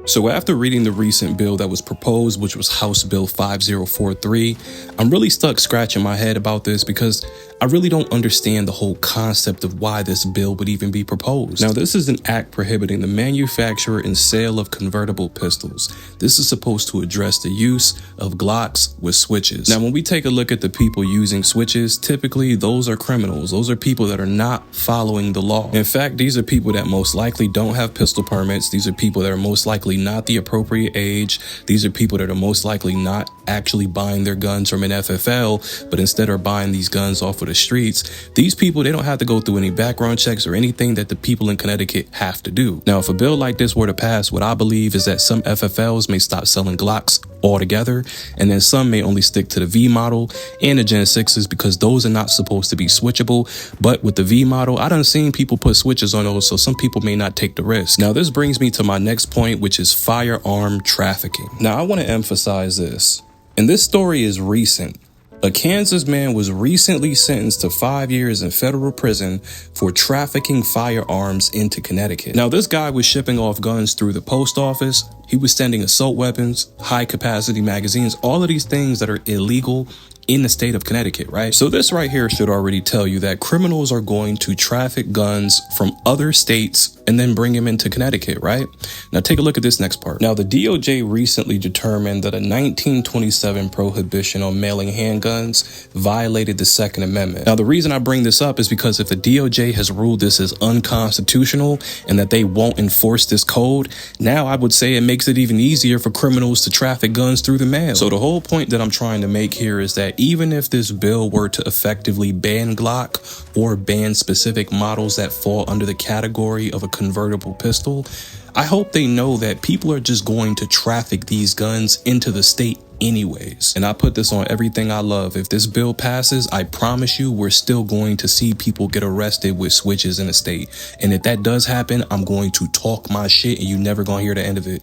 So after reading the recent bill that was proposed, which was House Bill 5043, I'm really stuck scratching my head about this because I really don't understand the whole concept of why this bill would even be proposed. Now, this is an act prohibiting the manufacture and sale of convertible pistols. This is supposed to address the use of Glocks with switches. Now, when we take a look at the people using switches, typically those are criminals. Those are people that are not following the law. In fact, these are people that most likely don't have pistol permits. These are people that are most likely not the appropriate age. These are people that are most likely not actually buying their guns from an FFL, but instead are buying these guns off of the streets. These people, they don't have to go through any background checks or anything that the people in Connecticut have to do. Now, if a bill like this were to pass, what I believe is that some FFLs may stop selling Glocks altogether, and then some may only stick to the V model and the Gen 6s because those are not supposed to be switchable. But with the V model, I done seen people put switches on those, so some people may not take the risk. Now, this brings me to my next point, which is firearm trafficking. Now, I want to emphasize this, and this story is recent. A Kansas man was recently sentenced to 5 years in federal prison for trafficking firearms into Connecticut. Now, this guy was shipping off guns through the post office. He was sending assault weapons, high capacity magazines, all of these things that are illegal in the state of Connecticut, right? So this right here should already tell you that criminals are going to traffic guns from other states and then bring them into Connecticut, right? Now take a look at this next part. Now the DOJ recently determined that a 1927 prohibition on mailing handguns violated the Second Amendment. Now the reason I bring this up is because if the DOJ has ruled this as unconstitutional and that they won't enforce this code, now I would say it makes it even easier for criminals to traffic guns through the mail. So the whole point that I'm trying to make here is that even if this bill were to effectively ban Glock or ban specific models that fall under the category of a convertible pistol, I hope they know that people are just going to traffic these guns into the state anyways. And I put this on everything I love. If this bill passes, I promise you we're still going to see people get arrested with switches in the state. And if that does happen, I'm going to talk my shit and you never gonna hear the end of it.